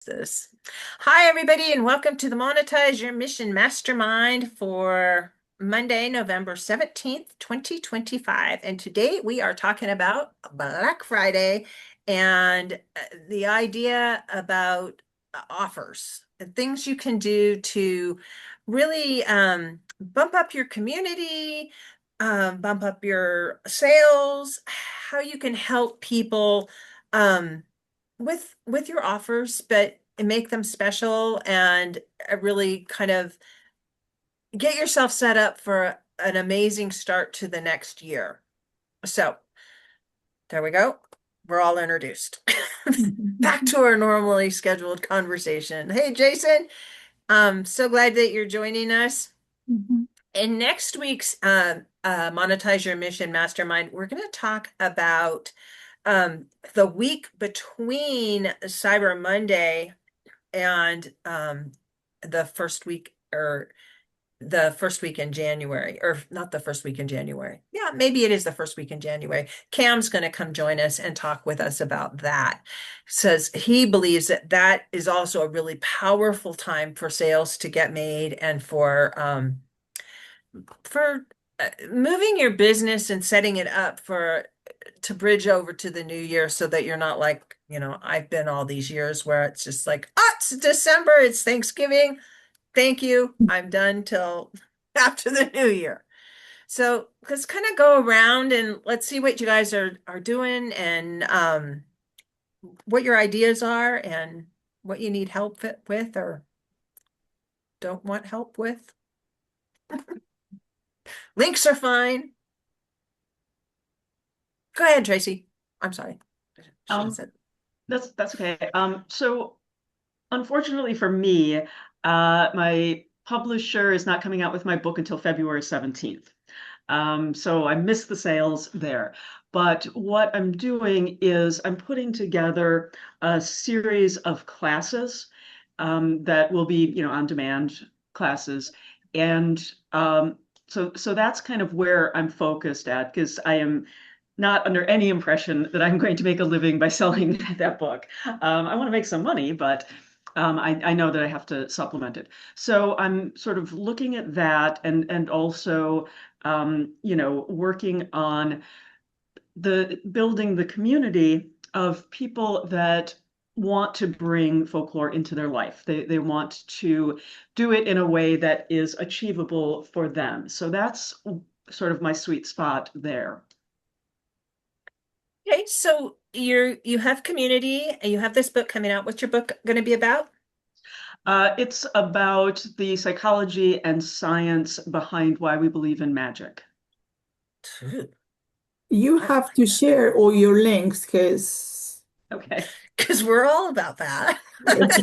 This. Hi, everybody, and welcome to the Monetize Your Mission Mastermind for Monday, November 17th, 2025. And today we are talking about Black Friday and the idea about offers and things you can do to really bump up your community, bump up your sales, how you can help people. Um, with your offers, but make them special and really kind of get yourself set up for an amazing start to the next year. So there we go. We're all introduced. Back to our normally scheduled conversation. Hey, Jason, I'm so glad that you're joining us. Mhm. In next week's Monetize Your Mission Mastermind, we're going to talk about the week between Cyber Monday and the first week or the first week in January, or not the first week in January. Yeah, maybe it is the first week in January. Cam's going to come join us and talk with us about that. Says he believes that that is also a really powerful time for sales to get made and for moving your business and setting it up for to bridge over to the new year so that you're not like, I've been all these years where it's just like, oh, it's December, it's Thanksgiving. Thank you. I'm done till after the new year. So let's kind of go around and let's see what you guys are doing and what your ideas are and what you need help with or don't want help with. Links are fine. Go ahead, Tracy. I'm sorry. I should have Um, said. that's okay. So unfortunately for me, my publisher is not coming out with my book until February 17th. So I missed the sales there. But what I'm doing is I'm putting together a series of classes that will be, on demand classes. And so that's kind of where I'm focused at because I am not under any impression that I'm going to make a living by selling that book. I want to make some money, but I know that I have to supplement it. So I'm sort of looking at that and also, working on the building the community of people that want to bring folklore into their life. They want to do it in a way that is achievable for them. So that's sort of my sweet spot there. Okay, so you have community and you have this book coming out. What's your book going to be about? It's about the psychology and science behind why we believe in magic. Ooh, You I have like to that. share all your links because Okay. Because we're all about that. it's,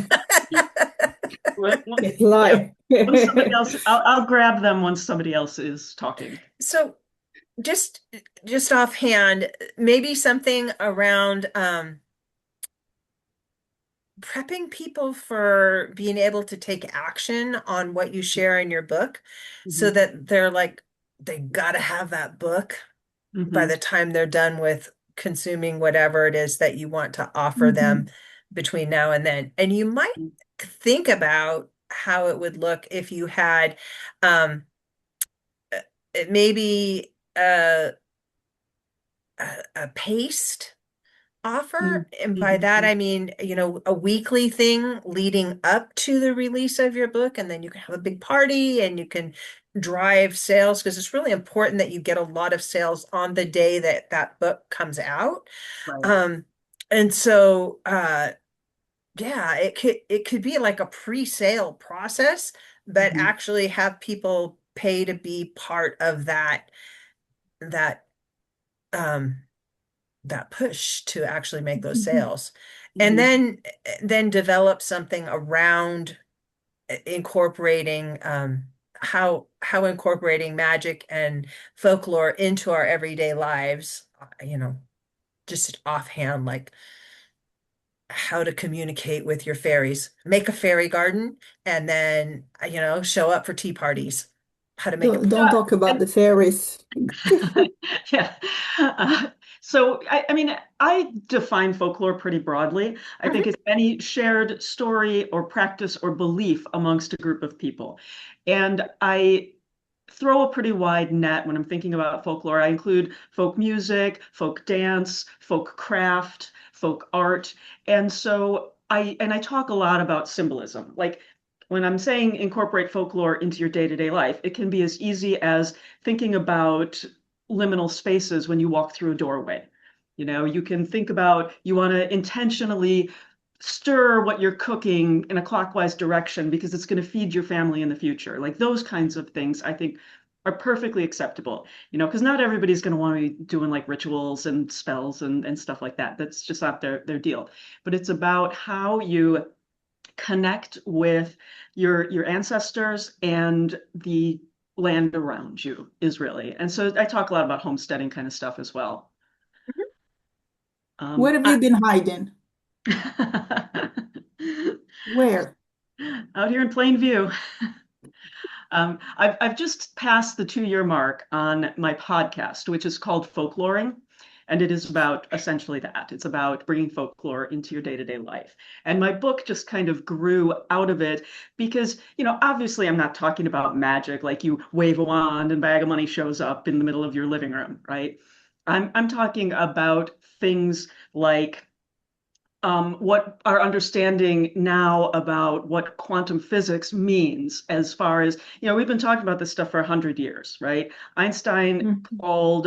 Well, it's yeah. live. Once somebody else, I'll grab them once somebody else is talking. So just just offhand, maybe something around prepping people for being able to take action on what you share in your book so Hmm. that they're like they gotta have that book by Hmm. the time they're done with consuming whatever it is that you want to offer them Mhm. between now and then. And you might think about how it would look if you had um maybe a paced offer. And by that, Hmm. I mean, a weekly thing leading up to the release of your book. And then you can have a big party and you can drive sales because it's really important that you get a lot of sales on the day that that book comes out. Right. Um, and so, yeah, it could be like a pre-sale process, but Hmm. actually have people pay to be part of that um that push to actually make those Mhm. sales. And Hmm. then develop something around incorporating how incorporating magic and folklore into our everyday lives, just offhand, like how to communicate with your fairies. Make a fairy garden and then, show up for tea parties. How to make a Don't talk about Yeah. the fairies. Yeah. Uh, So, I mean, I define folklore pretty broadly. I think it's any shared story or practice or belief amongst a group of people. And I throw a pretty wide net when I'm thinking about folklore. I include folk music, folk dance, folk craft, folk art. And so I talk a lot about symbolism. Like when I'm saying incorporate folklore into your day-to-day life, it can be as easy as thinking about liminal spaces when you walk through a doorway. You know, you can think about you want to intentionally stir what you're cooking in a clockwise direction because it's going to feed your family in the future. Like those kinds of things, I think are perfectly acceptable, you know, because not everybody's going to want to be doing like rituals and spells and stuff like that. That's just not their deal. But it's about how you connect with your ancestors and the land around you is really. And so I talk a lot about homesteading kind of stuff as well. Where have I, you been hiding? Where? Out here in plain view. I've just passed the 2 year mark on my podcast, which is called Folkloring. And it is about essentially that. It's about bringing folklore into your day-to-day life. And my book just kind of grew out of it because, you know, obviously I'm not talking about magic, like you wave a wand and bag of money shows up in the middle of your living room, right? I'm talking about things like what our understanding now about what quantum physics means as far as, you know, we've been talking about this stuff for 100 years, right? Einstein Mhm. called,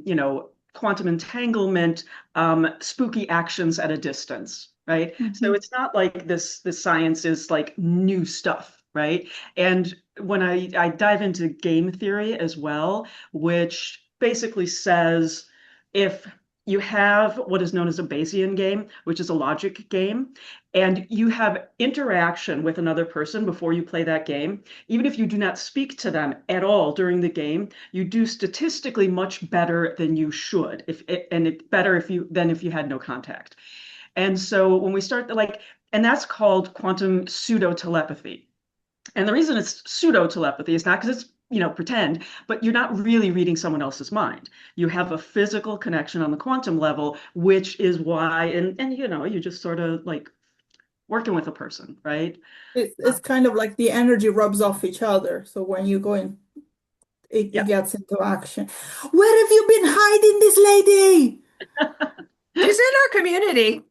you know, quantum entanglement spooky actions at a distance, right? So Mhm. it's not like this science is like new stuff, right? And when I dive into game theory as well, which basically says if you have what is known as a Bayesian game, which is a logic game, and you have interaction with another person before you play that game. Even if you do not speak to them at all during the game, you do statistically much better than you should. And it's better if you than if you had no contact. And so when we start like, and that's called quantum pseudo telepathy. And the reason it's pseudo telepathy is not because it's, you know, pretend, but you're not really reading someone else's mind. You have a physical connection on the quantum level, which is why, and you know, you just sort of like working with a person, right? It's kind of like the energy rubs off each other. So when you go in, it Yeah. gets into action. Where have you been hiding this lady? she's in our community.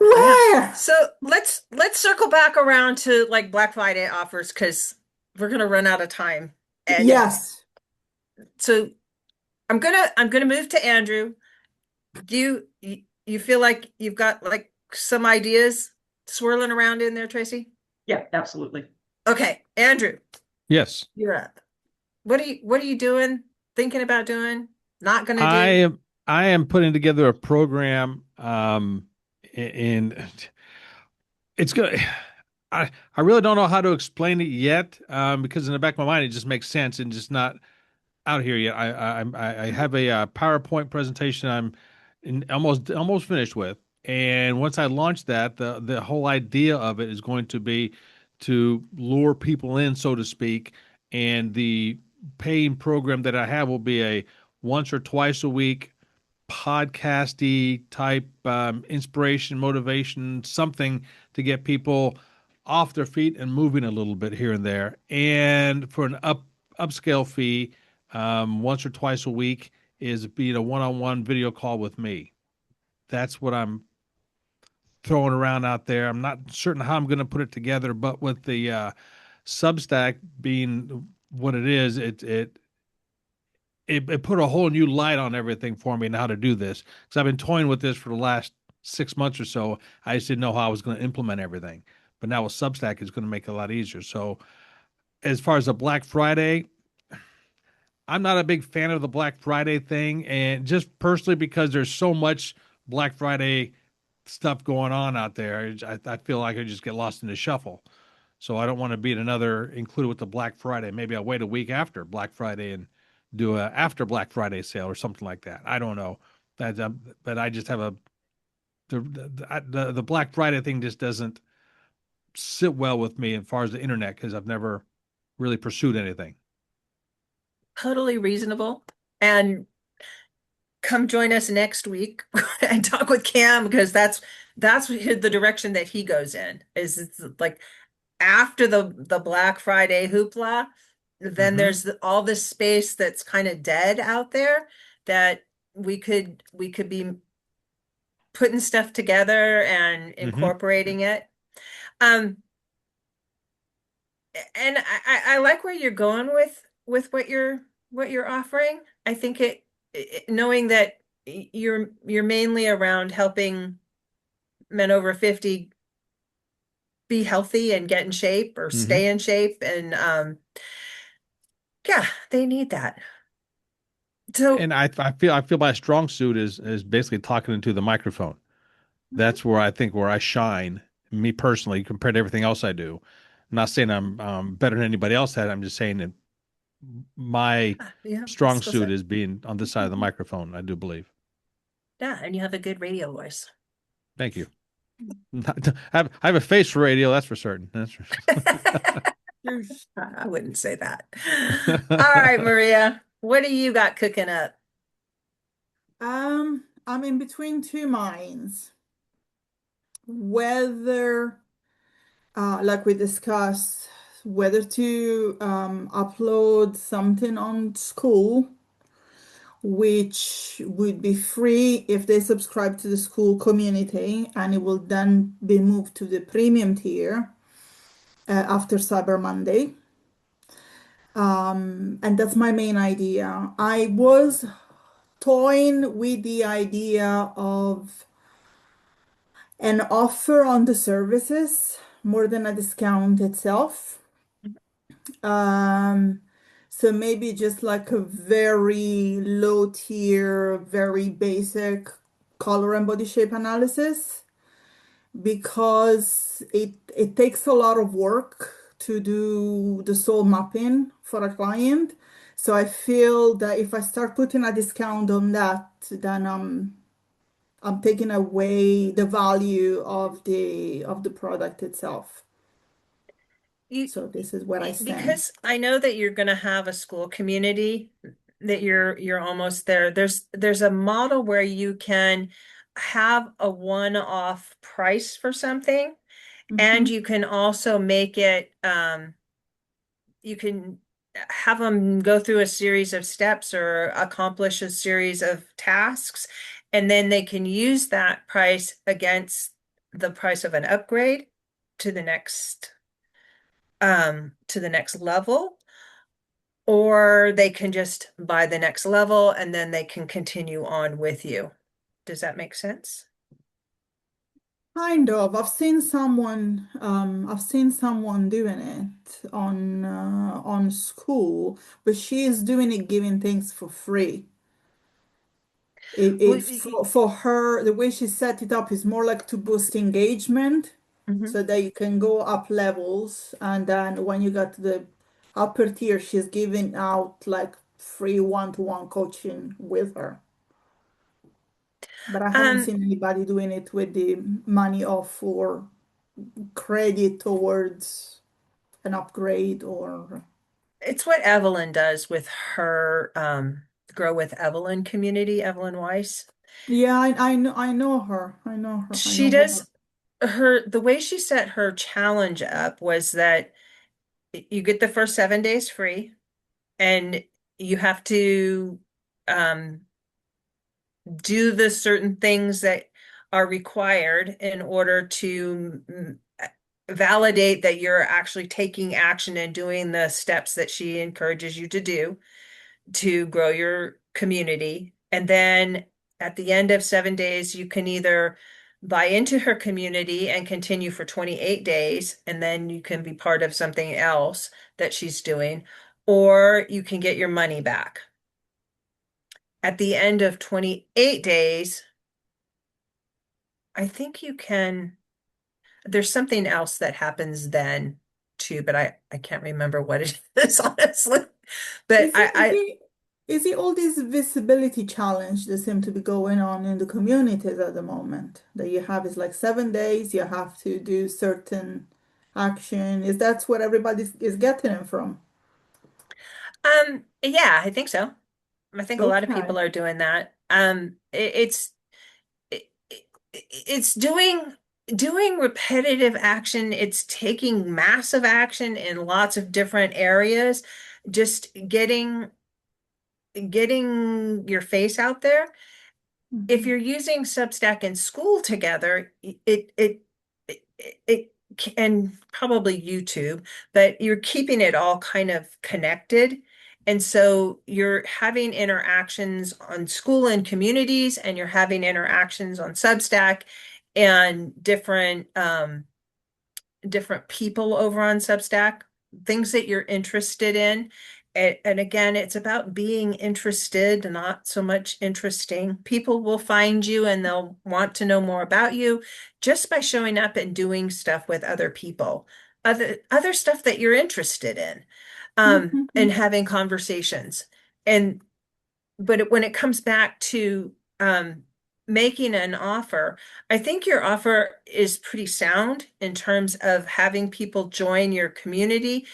Yeah. Where? So let's circle back around to like Black Friday offers because we're gonna run out of time. And Yes. so I'm gonna move to Andrew. Do you feel like you've got like some ideas swirling around in there, Tracy? Yeah, absolutely. Okay, Andrew, Yes, you're up. What are you doing? Thinking about doing? Not gonna I do? am. I am putting together a program. In it's good. I really don't know how to explain it yet. Because in the back of my mind, it just makes sense and just not out here yet. I have a PowerPoint presentation almost finished with, and once I launch that, the whole idea of it is going to be to lure people in, so to speak, and the paying program that I have will be a once or twice a week podcasty type inspiration, motivation, something to get people off their feet and moving a little bit here and there. And for an upscale fee, once or twice a week is being a one-on-one video call with me. That's what I'm throwing around out there. I'm not certain how I'm going to put it together, but with the Substack being what it is, it put a whole new light on everything for me and how to do this. Because I've been toying with this for the last 6 months or so. I just didn't know how I was going to implement everything. But now with Substack, it's going to make it a lot easier. So as far as the Black Friday, I'm not a big fan of the Black Friday thing, and just personally because there's so much Black Friday stuff going on out there, I feel like I just get lost in the shuffle. So I don't want to be another included with the Black Friday. Maybe I'll wait a week after Black Friday and do a after Black Friday sale or something like that. I don't know. But I just have the Black Friday thing just doesn't sit well with me as far as the internet because I've never really pursued anything. Totally reasonable. And come join us next week and talk with Cam because that's the direction that he goes in. Is it's like after the Black Friday hoopla, then Hmm. there's all this space that's kind of dead out there that we could be putting stuff together and Hmm. incorporating it. Um, and I like where you're going with what you're offering. I think knowing that you're mainly around helping men over 50 be healthy and get in shape or Hmm. stay in shape and yeah, they need that. So And I feel my strong suit is basically talking into the microphone. mhm. That's where I think where I shine, me personally, compared to everything else I do. I'm not saying I'm better than anybody else had. I'm just saying that my Yeah, strong skill suit set. is being on this side of the microphone, I do believe. Yeah, and you have a good radio voice. Thank you. I have a face for radio, that's for certain. That's for I wouldn't say that. All right, certain. Maria, what do you got cooking up? I'm in between two minds. Whether, like we discussed, whether to upload something on Skool, which would be free if they subscribe to the Skool community, and it will then be moved to the premium tier after Cyber Monday. And that's my main idea. I was toying with the idea of an offer on the services more than a discount itself. Um, so maybe just like a very low tier, very basic color and body shape analysis because it takes a lot of work to do the soul mapping for a client. So I feel that if I start putting a discount on that, then I'm taking away the value of the product itself. You So this is where I stand. because I know that you're going to have a school community that you're almost there. There's a model where you can have a one-off price for something, and Hmm. you can also make it you can have them go through a series of steps or accomplish a series of tasks, and then they can use that price against the price of an upgrade to the next level, or they can just buy the next level and then they can continue on with you. Does that make sense? Kind of. I've seen someone doing it on Skool, but she is doing it, giving things for free. Well, For her, the way she set it up is more like to boost engagement mhm. so that you can go up levels. And then when you get to the upper tier, she's giving out like free one-to-one coaching with her. But I haven't Um, seen anybody doing it with the money off or credit towards an upgrade or. it's what Evelyn does with her Grow with Evelyn community, Evelyn Weiss. Yeah, I know her. I know her. I She know who her. does the way she set her challenge up was that you get the first 7 days free, and you have to um, do the certain things that are required in order to validate that you're actually taking action and doing the steps that she encourages you to do to grow your community. And then at the end of 7 days, you can either buy into her community and continue for 28 days, and then you can be part of something else that she's doing, or you can get your money back. At the end of 28 days, I think you can, there's something else that happens then too, but I can't remember what it is, honestly. But Is it is it is it all this visibility challenge that seem to be going on in the communities at the moment? That you have is like 7 days, you have to do certain action. Is that what everybody is getting it from? yeah, I think so. I think a lot of Okay. people are doing that. It, it, it's doing repetitive action. It's taking massive action in lots of different areas, just getting your face out there. If Mhm. you're using Substack and Skool together, it and probably YouTube, but you're keeping it all kind of connected. And so you're having interactions on Skool and communities, and you're having interactions on Substack and different people over on Substack, things that you're interested in. And again, it's about being interested, not so much interesting. People will find you and they'll want to know more about you just by showing up and doing stuff with other people, other stuff that you're interested in, and Mhm. having conversations. And when it comes back to making an offer, I think your offer is pretty sound in terms of having people join your community,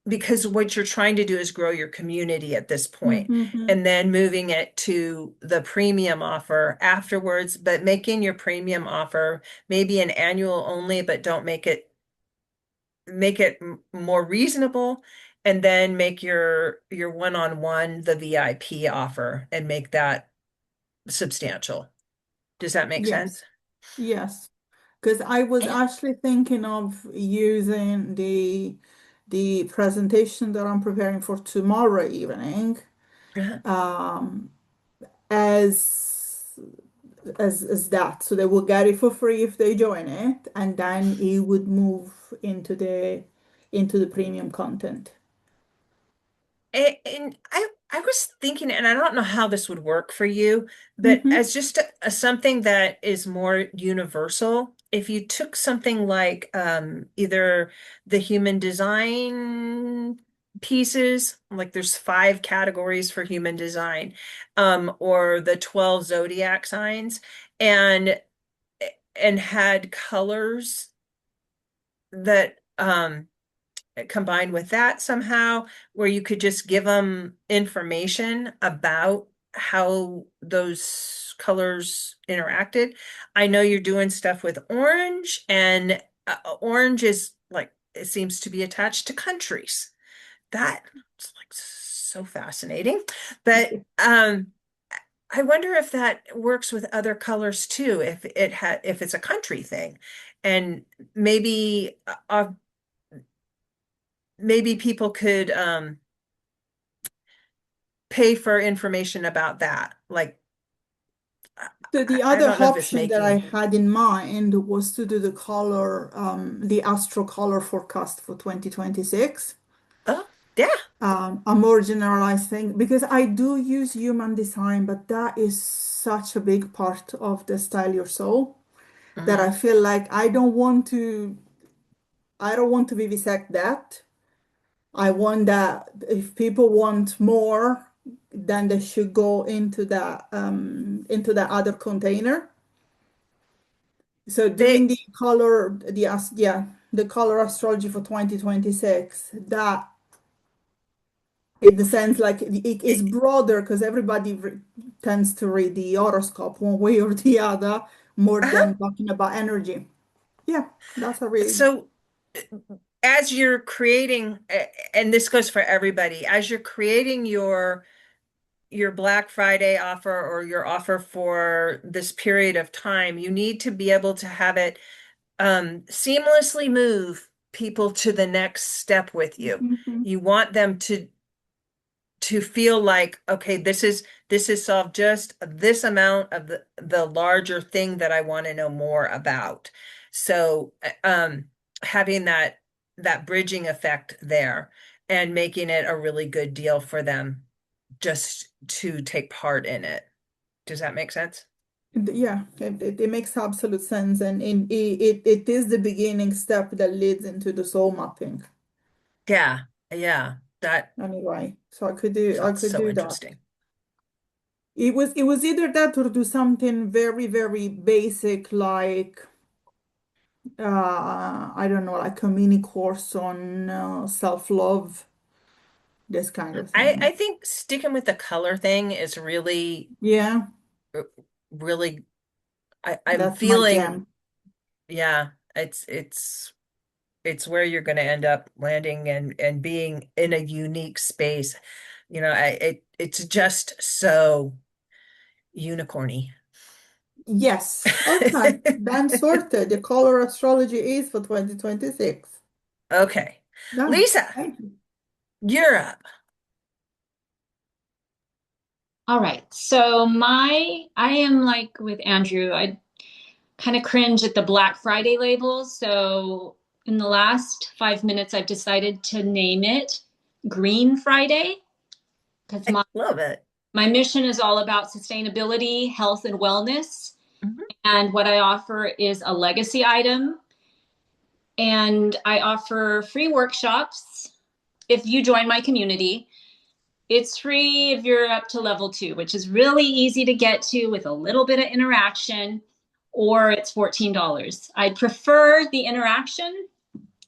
because what you're trying to do is grow your community at this point, Mhm. and then moving it to the premium offer afterwards, but making your premium offer maybe an annual only, but don't make it more reasonable, and then make your one-on-one the VIP offer and make that substantial. Does that make sense? Yes, yes. Because I was Yeah. actually thinking of using the presentation that I'm preparing for tomorrow evening Uh-huh. um, as as that. So they will get it for free if they join it, and then it would move into the premium content. And I was thinking, and I don't know how this would work for you, but Hmm. as just something that is more universal, if you took something like either the human design pieces, like there's 5 categories for human design, or the 12 zodiac signs, and had colors that combined with that somehow, where you could just give them information about how those colors interacted. I know you're doing stuff with orange, and orange is like, it seems to be attached to countries. That's like so fascinating. But I wonder if that works with other colors too, if it's a country thing. And maybe maybe people could pay for information about that. Like, So the I other don't know if it's option that I making. had in mind was to do the astro color forecast for 2026. Oh, yeah. A more generalized thing because I do use human design, but that is such a big part of the Style Your Soul that I Mhm. feel like I don't want to vivisect that. I want that if people want more, then they should go into that other container. So doing They the color, the color astrology for 2026, that in the sense like it is it, broader because everybody tends to read the horoscope one way or the other more uh-huh. than talking about energy. Yeah, that's a really So as you're creating, and this goes for everybody, as you're creating your Black Friday offer or your offer for this period of time, you need to be able to have it seamlessly move people to the next step with you. Mhm. You want them to feel like, okay, this is solved just this amount of the larger thing that I want to know more about. So having that bridging effect there and making it a really good deal for them just to take part in it. Does that make sense? Yeah, it makes absolute sense, and it is the beginning step that leads into the soul mapping. Yeah, yeah. That Anyway, so I felt could so do that. interesting. It was either that or do something very, very basic like I don't know, like a mini course on self-love this kind of I thing. think sticking with the color thing is really, Yeah, really, I'm that's my feeling, jam. yeah, it's where you're going to end up landing and being in a unique space. It's just so unicorny. Yes. Okay. Then sorted. The color astrology is for 2026. Okay. Done. Lisa, Thank you. you're up. All right. So I am like with Andrew. I kind of cringe at the Black Friday labels. So in the last 5 minutes, I've decided to name it Green Friday because I my, love it. my mission is all about sustainability, health, and wellness. Mhm. And what I offer is a legacy item. And I offer free workshops if you join my community. It's free if you're up to level 2, which is really easy to get to with a little bit of interaction, or it's $14. I prefer the interaction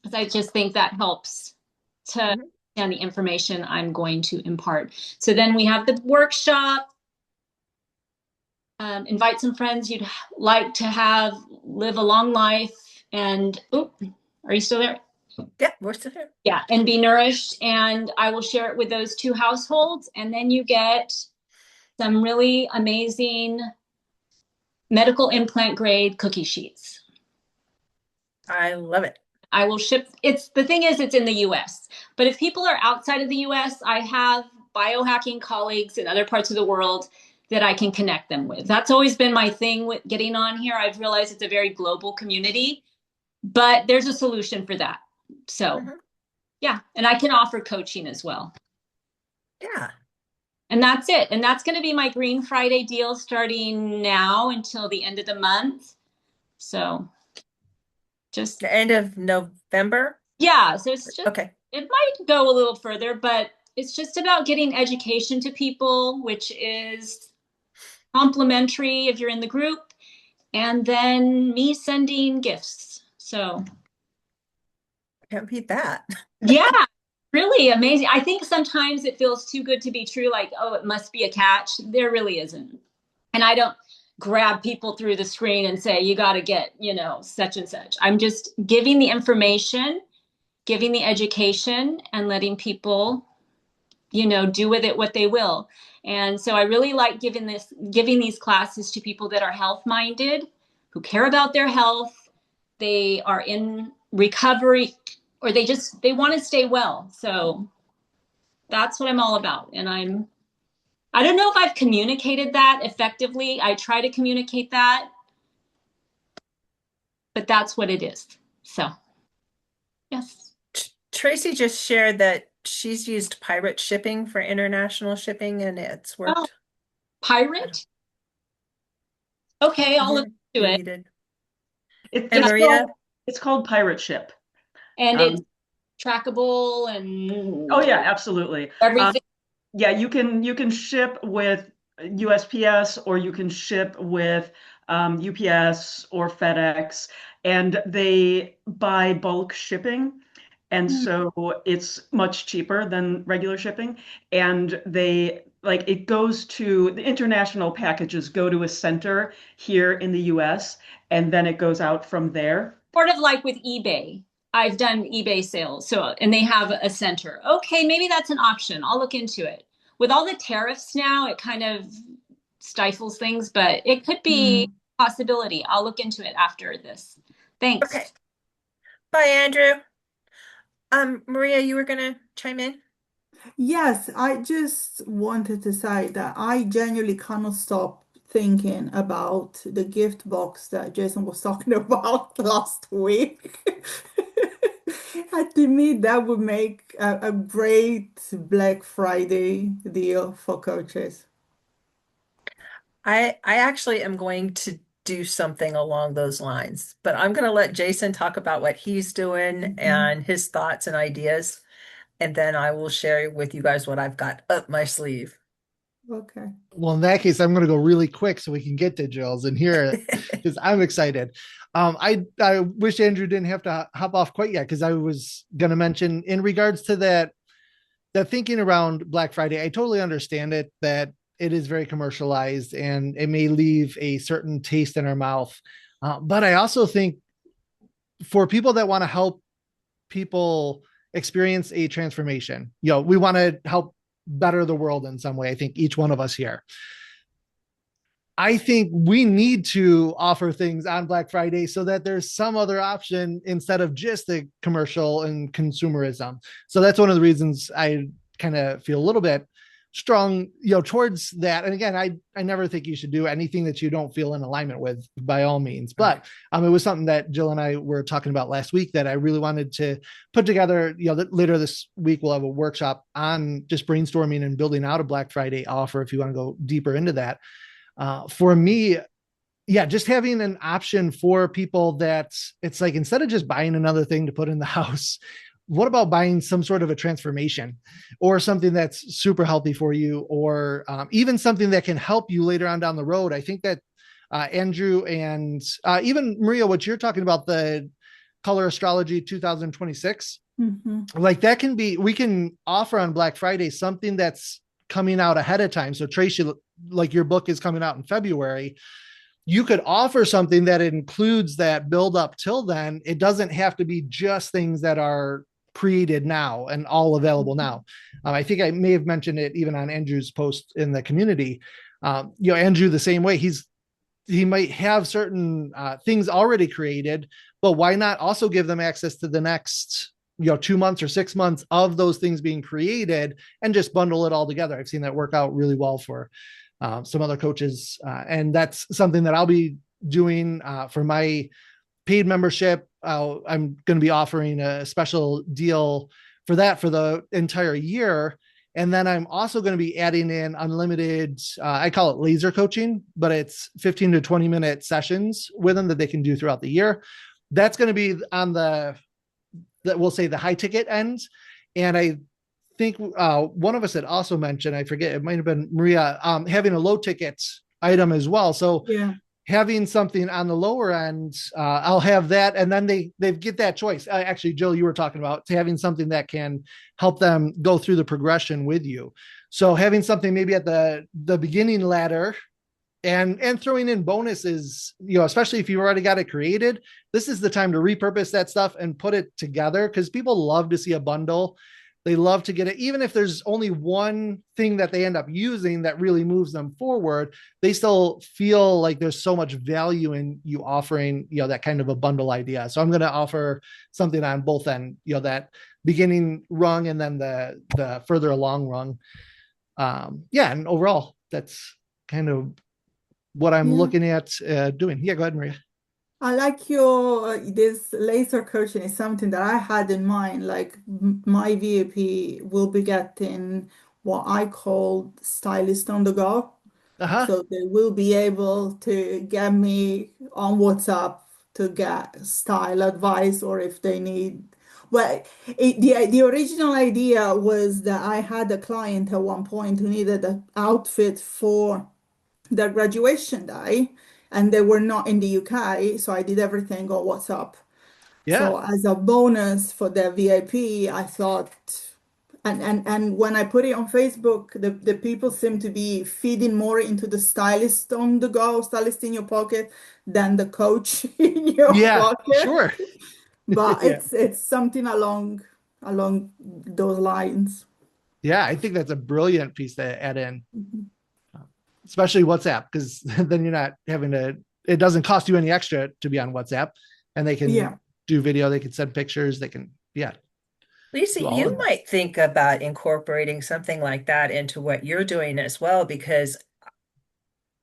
because I just think that helps to Mhm. understand the information I'm going to impart. So then we have the workshop. Invite some friends you'd like to have live a long life. And, oh, are you still there? Yeah, we're still here. Yeah, and be nourished. And I will share it with those 2 households. And then you get some really amazing medical implant grade cookie sheets. I love it. I will ship. It's the thing is, it's in the US. But if people are outside of the US, I have biohacking colleagues in other parts of the world that I can connect them with. That's always been my thing with getting on here. I've realized it's a very global community, but there's a solution for that. So, Mhm. yeah, and I can offer coaching as well. Yeah. And that's it. And that's going to be my Green Friday deal starting now until the end of the month. So, just The end of November. yeah, so it's just Okay. it might go a little further, but it's just about getting education to people, which is complimentary if you're in the group, and then me sending gifts. So, Can't beat that. yeah, really amazing. I think sometimes it feels too good to be true, like, oh, it must be a catch. There really isn't. And I don't grab people through the screen and say, you got to get, such and such. I'm just giving the information, giving the education, and letting people do with it what they will. And so I really like giving these classes to people that are health minded, who care about their health. They are in recovery, or they want to stay well. So that's what I'm all about. And I don't know if I've communicated that effectively. I try to communicate that, but that's what it is. So, yes. Tracy just shared that she's used pirate shipping for international shipping and it's Oh, worked. pirate. Okay, I'll Yeah, look into yeah, it. you did. It, And Yeah, it's Maria, called it's called Pirate Ship. and it's Um, trackable oh and yeah, absolutely. everything. Yeah, you can ship with USPS or you can ship with UPS or FedEx, and they buy bulk shipping. And so it's much cheaper than regular shipping. And they like it goes to the international packages go to a center here in the US, and then it goes out from there. Sort of like with eBay. I've done eBay sales, so and they have a center. Okay, maybe that's an option. I'll look into it. With all the tariffs now, it kind of stifles things, but it could be Mm. a possibility. I'll look into it after this. Thanks. okay. Bye, Andrew. Maria, you were gonna chime in? Yes, I just wanted to say that I genuinely cannot stop thinking about the gift box that Jason was talking about last week. And to me, that would make a great Black Friday deal for coaches. I actually am going to do something along those lines, but I'm going to let Jason talk about what he's doing Mhm. and his thoughts and ideas, and then I will share with you guys what I've got up my sleeve. Okay. Well, in that case, I'm going to go really quick so we can get to Jill's and hear it because I'm excited. I wish Andrew didn't have to hop off quite yet because I was going to mention in regards to that that thinking around Black Friday, I totally understand it, that it is very commercialized and it may leave a certain taste in our mouth. But I also think for people that want to help people experience a transformation, we want to help better the world in some way. I think each one of us here. I think we need to offer things on Black Friday so that there's some other option instead of just the commercial and consumerism. So that's one of the reasons I kind of feel a little bit strong, towards that. And again, I never think you should do anything that you don't feel in alignment with, by all means. But it was something that Jill and I were talking about last week that I really wanted to put together. Later this week we'll have a workshop on just brainstorming and building out a Black Friday offer if you want to go deeper into that. For me, just having an option for people that it's like, instead of just buying another thing to put in the house, what about buying some sort of a transformation or something that's super healthy for you, or even something that can help you later on down the road? I think that Andrew and even Maria, what you're talking about, the color astrology 2026, like that can be, we can offer on Black Friday something that's coming out ahead of time. So Tracy, like your book is coming out in February. You could offer something that includes that build up till then. It doesn't have to be just things that are created now and all available now. I think I may have mentioned it even on Andrew's post in the community. Andrew, the same way, he might have certain things already created, but why not also give them access to the next 2 months or 6 months of those things being created and just bundle it all together. I've seen that work out really well for some other coaches. And that's something that I'll be doing for my paid membership. I'm going to be offering a special deal for that for the entire year. And then I'm also going to be adding in unlimited, I call it laser coaching, but it's 15 to 20 minute sessions with them that they can do throughout the year. That's going to be on we'll say the high ticket end. And I think one of us had also mentioned, I forget, it might have been Maria, having a low ticket item as well. So having something on the lower end, I'll have that. And then they get that choice. Actually, Jill, you were talking about having something that can help them go through the progression with you. So having something maybe at the beginning ladder and throwing in bonuses, especially if you've already got it created, this is the time to repurpose that stuff and put it together, because people love to see a bundle. They love to get it. Even if there's only one thing that they end up using that really moves them forward, they still feel like there's so much value in you offering, that kind of a bundle idea. So I'm going to offer something on both end, that beginning rung and then the further along rung. And overall, that's kind of what I'm looking at doing. Go ahead, Maria. I like your this laser coaching is something that I had in mind. Like my VIP will be getting what I call stylist on the go. So they will be able to get me on WhatsApp to get style advice, or if they need. Well, the original idea was that I had a client at one point who needed an outfit for their graduation day, and they were not in the UK, so I did everything on WhatsApp. So as a bonus for the VIP, I thought, and when I put it on Facebook, the people seem to be feeding more into the stylist on the go, stylist in your pocket, than the coach in your pocket. Sure. But it's something along those lines. Yeah, I think that's a brilliant piece to add in. Especially WhatsApp, because then you're not having it doesn't cost you any extra to be on WhatsApp, and they can do video, they can send pictures, they can, Lisa, you might think about incorporating something like that into what you're doing as well, because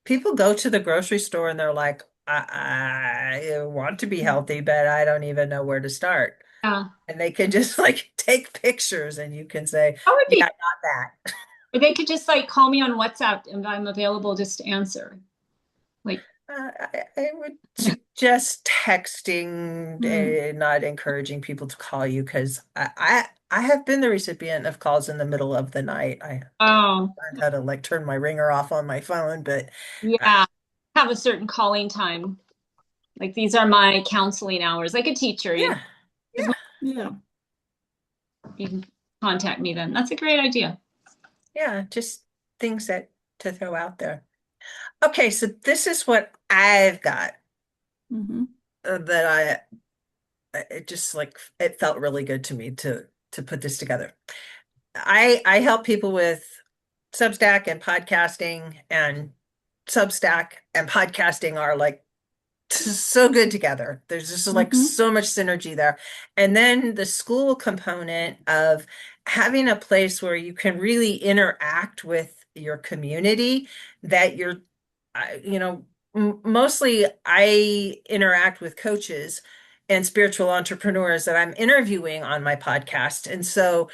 people go to the grocery store and they're like, I want to be healthy, but I don't even know where to start. And they can just like take pictures and you can say, not that. They could just like call me on WhatsApp and I'm available just to answer. Like I would suggest texting, not encouraging people to call you, because I have been the recipient of calls in the middle of the night. I learned how to like turn my ringer off on my phone, but have a certain calling time. Like these are my counseling hours, like a teacher. Yeah. You can contact me then. That's a great idea. Yeah, just things that to throw out there. Okay, so this is what I've got Mm-hmm. that it just like it felt really good to me to put this together. I help people with Substack and podcasting, and Substack and podcasting are like so good together. There's just like Mm-hmm. so much synergy there. And then the Skool component of having a place where you can really interact with your community that you're, you know, mostly I interact with coaches and spiritual entrepreneurs that I'm interviewing on my podcast. And so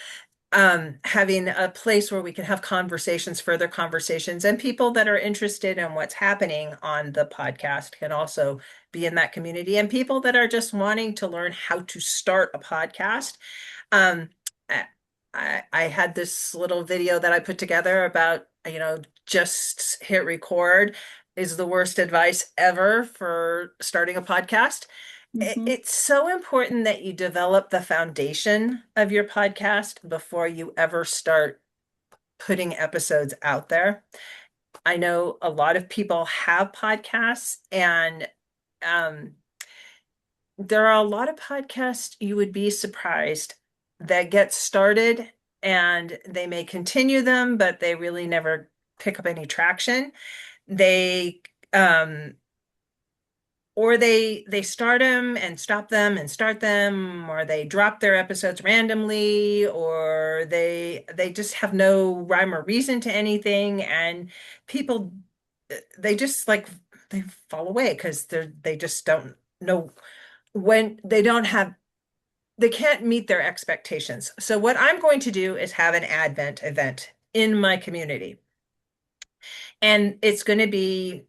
having a place where we can have conversations, further conversations, and people that are interested in what's happening on the podcast can also be in that community, and people that are just wanting to learn how to start a podcast. Um, I had this little video that I put together about, just hit record is the worst advice ever for starting a podcast. Mm-hmm. It's so important that you develop the foundation of your podcast before you ever start putting episodes out there. I know a lot of people have podcasts, and um, there are a lot of podcasts you would be surprised that get started and they may continue them, but they really never pick up any traction. They um, or they start them and stop them and start them, or they drop their episodes randomly, or they just have no rhyme or reason to anything, and people they just like they fall away because they just don't know when they can't meet their expectations. So what I'm going to do is have an Advent event in my community, and it's going to be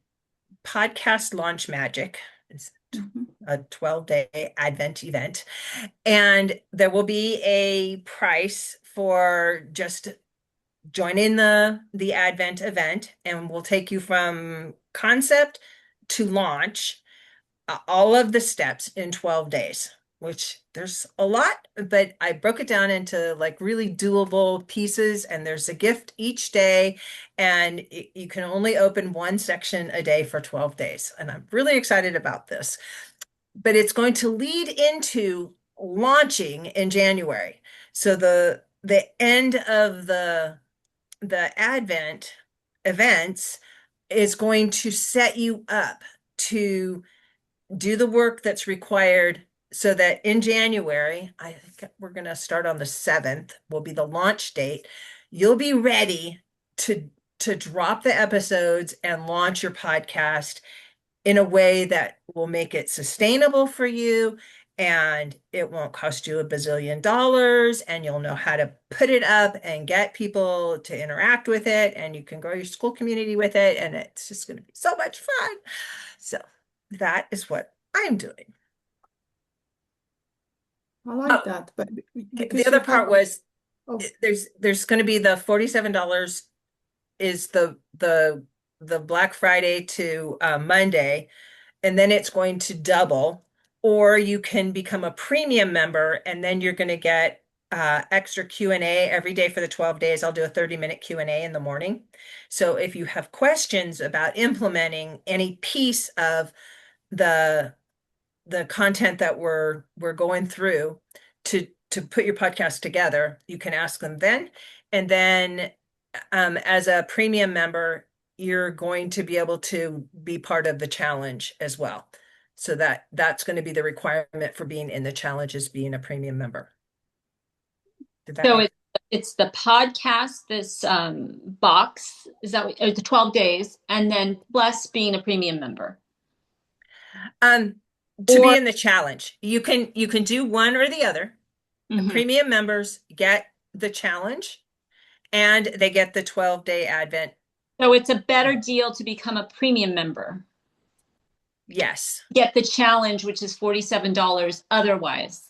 podcast launch magic. It's Mm-hmm. a 12-day Advent event. And there will be a price for just joining the Advent event, and we'll take you from concept to launch, all of the steps in 12 days, which there's a lot, but I broke it down into like really doable pieces, and there's a gift each day, and you can only open one section a day for 12 days. And I'm really excited about this, but it's going to lead into launching in January. So the end of the Advent events is going to set you up to do the work that's required so that in January, I think we're going to start on the 7th, will be the launch date. You'll be ready to drop the episodes and launch your podcast in a way that will make it sustainable for you, and it won't cost you $1 bazillion, and you'll know how to put it up and get people to interact with it, and you can grow your Skool community with it, and it's just going to be so much fun. So that is what I'm doing. I like Oh, that, but the because other you part have, was oh, there's going to be the $47 is the Black Friday to Monday, and then it's going to double, or you can become a premium member, and then you're going to get extra Q&A every day for the 12 days. I'll do a 30-minute Q&A in the morning. So if you have questions about implementing any piece of the content that we're going through to put your podcast together, you can ask them then. And then as a premium member, you're going to be able to be part of the challenge as well. So that's going to be the requirement for being in the challenge, is being a premium member. Did that So make it's the podcast, this box, is that what, or the 12 days, and then plus being a premium member. to Or be in the challenge, you can do one or the other. Mhm. Premium members get the challenge, and they get the 12-day Advent. So it's a better deal to become a premium member. Yes. Get the challenge, which is $47 otherwise.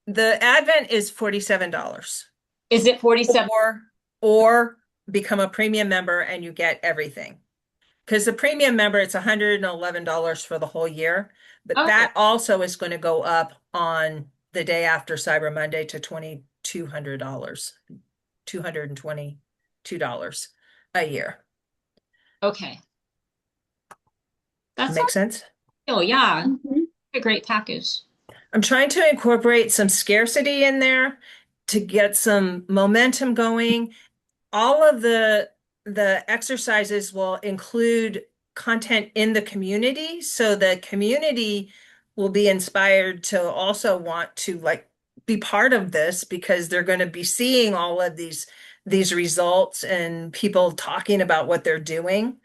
The Advent is $47. Is it 47? Or become a premium member and you get everything. Because the premium member, it's $111 for the whole year, but Okay. that also is going to go up on the day after Cyber Monday to $22 $200, $222 a year. Okay. That's Make sense? oh yeah, Mhm. a great package. I'm trying to incorporate some scarcity in there to get some momentum going. All of the exercises will include content in the community, so the community will be inspired to also want to like be part of this because they're going to be seeing all of these results and people talking about what they're doing.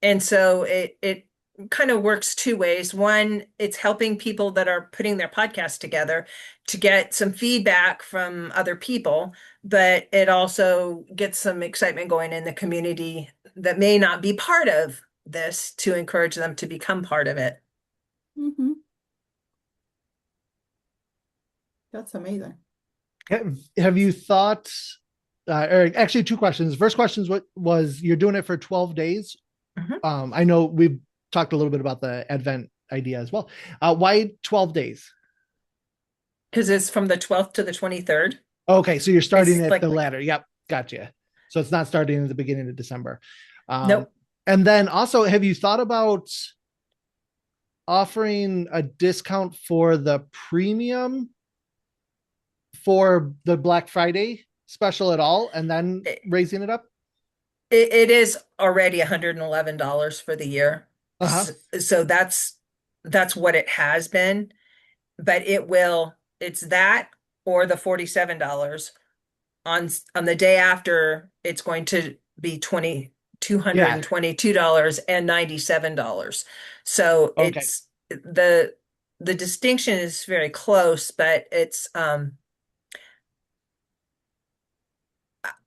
And so it kind of works two ways. One, it's helping people that are putting their podcast together to get some feedback from other people, but it also gets some excitement going in the community that may not be part of this to encourage them to become part of it. Mhm. That's amazing. Have you thought, or actually two questions. First question is what was you're doing it for 12 days? Mhm. I know we've talked a little bit about the Advent idea as well. Why 12 days? Because it's from the 12th to the 23rd. Okay, so you're starting It's at like, the latter. Yep, gotcha. So it's not starting at the beginning of December. nope. And then also, have you thought about offering a discount for the premium for the Black Friday special at all, and then raising it up? It is already $111 for the year. Uh-huh. So that's what it has been, but it's that or the $47 on the day after. It's going to be Yeah. $222.97. So Okay. it's the distinction is very close, but it's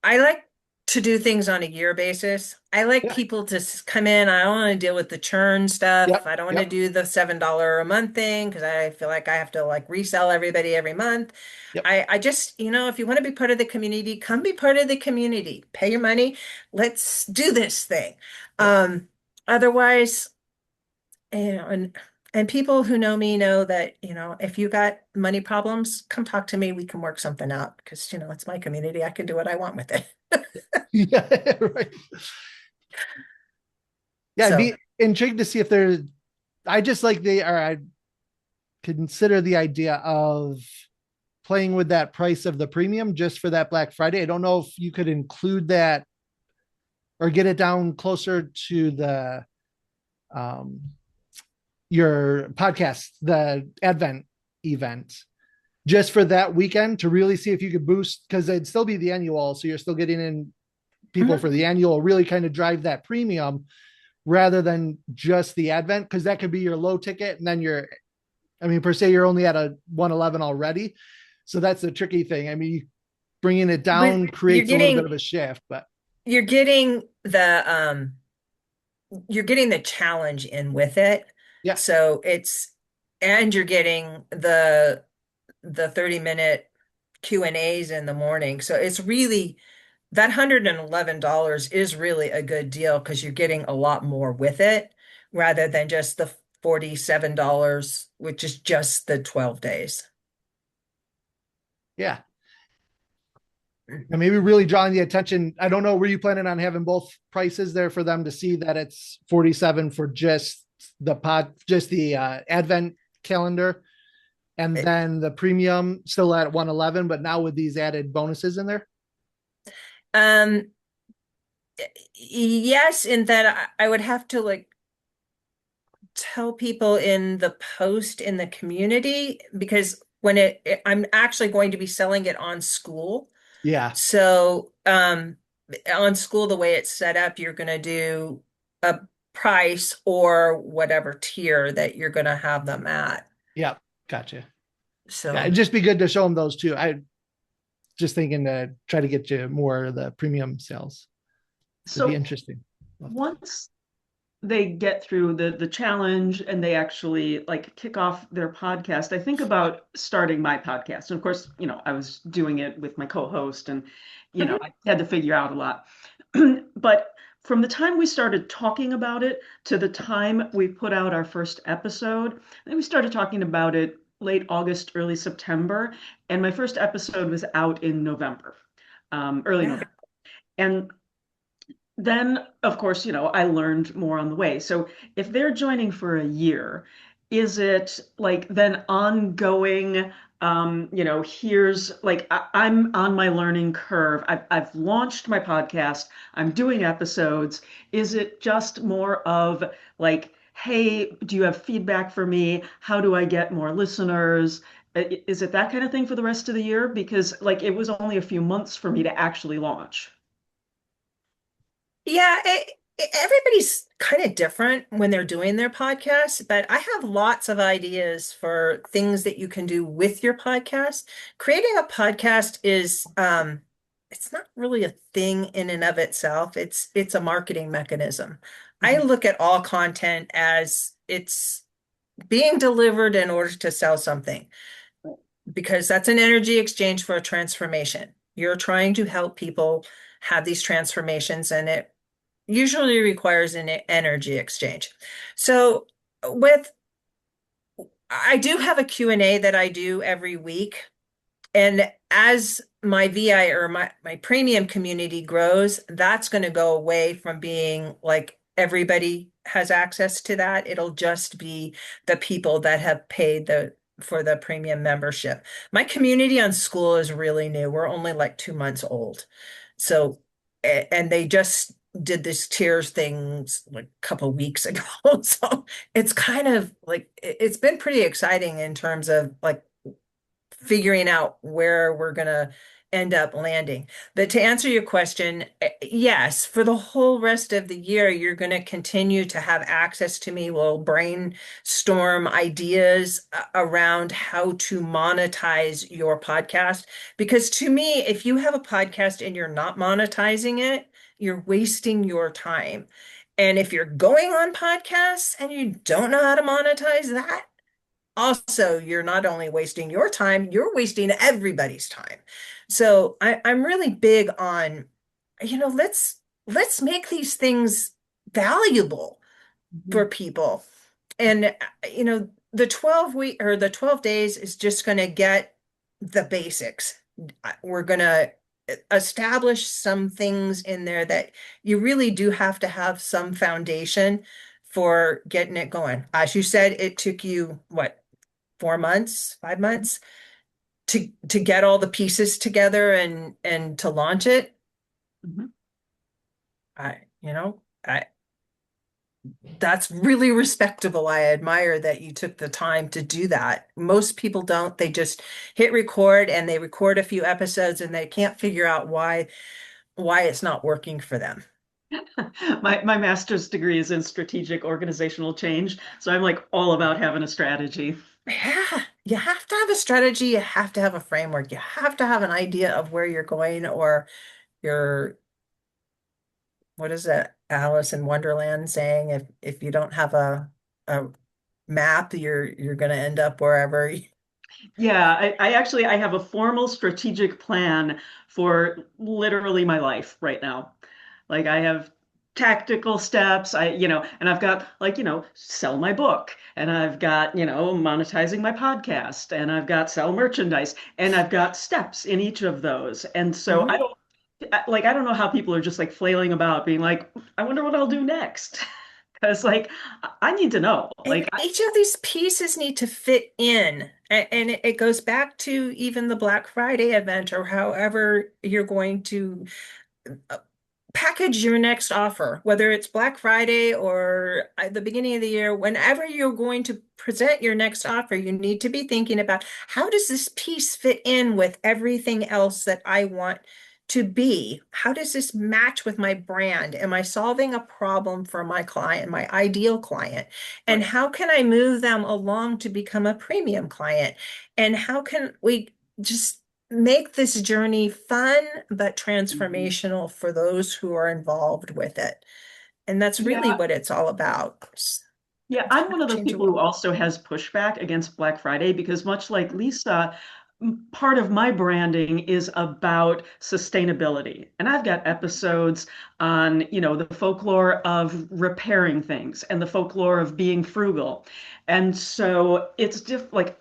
I like to do things on a year basis. I like Yeah. people to come in. I don't want to deal with the churn stuff. Yep. I don't want to Yep. do the $7 a month thing because I feel like I have to like resell everybody every month. Yep. I just, if you want to be part of the community, come be part of the community. Pay your money. Let's do this thing. Yep. Otherwise, and people who know me know that, if you got money problems, come talk to me. We can work something out because, it's my community. I can do what I want with it. Yeah. Right. Yeah, I'd So, be intrigued to see if there's. I just like I consider the idea of playing with that price of the premium just for that Black Friday. I don't know if you could include that or get it down closer to the your podcast, the Advent event, just for that weekend to really see if you could boost, because it'd still be the annual, so you're still getting in people Mhm. for the annual, really kind of drive that premium rather than just the Advent, because that could be your low ticket, and then per se, you're only at a 111 already. So that's the tricky thing. I mean, bringing it down But creates a little bit of a shift, but you're getting the challenge in with it. yeah, So and you're getting the 30-minute Q&As in the morning. So it's really that $111 is really a good deal because you're getting a lot more with it rather than just the $47, which is just the 12 days. yeah. And maybe really drawing the attention. I don't know, were you planning on having both prices there for them to see that it's 47 for just the Advent calendar, and then the premium still at 111, but now with these added bonuses in there? Um, yes, in that I would have to like tell people in the post in the community because I'm actually going to be selling it on Skool. Yeah. So, on Skool, the way it's set up, you're going to do a price or whatever tier that you're going to have them at. Yeah. Gotcha. Yeah, So, it'd just be good to show them those too. I just thinking to try to get you more of the premium sales. It'd be So interesting. once they get through the challenge and they actually like kick off their podcast, I think about starting my podcast. And of course, I was doing it with my co-host and, Mhm. I had to figure out a lot. But from the time we started talking about it to the time we put out our first episode, then we started talking about it late August, early September, and my first episode was out in November, early Yeah. November. And then, of course, I learned more on the way. So if they're joining for a year, is it like then ongoing? Here's like I'm on my learning curve. I've launched my podcast. I'm doing episodes. Is it just more of like, hey, do you have feedback for me? How do I get more listeners? Is it that kind of thing for the rest of the year? Because like it was only a few months for me to actually launch. Yeah, everybody's kind of different when they're doing their podcast, but I have lots of ideas for things that you can do with your podcast. Creating a podcast is it's not really a thing in and of itself. It's a marketing mechanism. I Mhm. look at all content as it's being delivered in order to sell something because that's an energy exchange for a transformation. You're trying to help people have these transformations and it usually requires an energy exchange. So with I do have a Q&A that I do every week. And as my VI or my premium community grows, that's going to go away from being like everybody has access to that. It'll just be the people that have paid for the premium membership. My community on Skool is really new. We're only like 2 months old. So, and they just did this tiers things like a couple weeks ago. So it's kind of like it's been pretty exciting in terms of like figuring out where we're going to end up landing. But to answer your question, yes, for the whole rest of the year, you're going to continue to have access to me. We'll brainstorm ideas around how to monetize your podcast. Because to me, if you have a podcast and you're not monetizing it, you're wasting your time. And if you're going on podcasts and you don't know how to monetize that, also you're not only wasting your time, you're wasting everybody's time. So I'm really big on, let's make these things valuable for Mhm. people. And the 12 days is just going to get the basics. We're going to establish some things in there that you really do have to have some foundation for getting it going. As you said, it took you what, 4 months, 5 months to get all the pieces together and to launch it. Mhm. I, you know, I That's really respectable. I admire that you took the time to do that. Most people don't. They just hit record and they record a few episodes and they can't figure out why it's not working for them. My master's degree is in strategic organizational change, so I'm like all about having a strategy. Yeah, you have to have a strategy, you have to have a framework, you have to have an idea of where you're going or your what is that Alice in Wonderland saying? If you don't have a map, you're gonna end up wherever. Yeah, I actually I have a formal strategic plan for literally my life right now. Like I have tactical steps, and I've got like, sell my book, and I've got, monetizing my podcast, and I've got sell merchandise, and I've got steps in each of those. And so Mhm. I don't know how people are just like flailing about being like, I wonder what I'll do next. Because like I need to know. And each of these pieces need to fit in. And it goes back to even the Black Friday event or however you're going to uh, package your next offer, whether it's Black Friday or at the beginning of the year, whenever you're going to present your next offer, you need to be thinking about how does this piece fit in with everything else that I want to be? How does this match with my brand? Am I solving a problem for my client, my ideal client? And Right. how can I move them along to become a premium client? And how can we just make this journey fun but Mhm. transformational for those who are involved with it. And that's really Yeah, what it's all about. yeah, I'm one of those Change the people who world. also has pushback against Black Friday because much like Lisa, part of my branding is about sustainability. And I've got episodes on, the folklore of repairing things and the folklore of being frugal. And so it's just like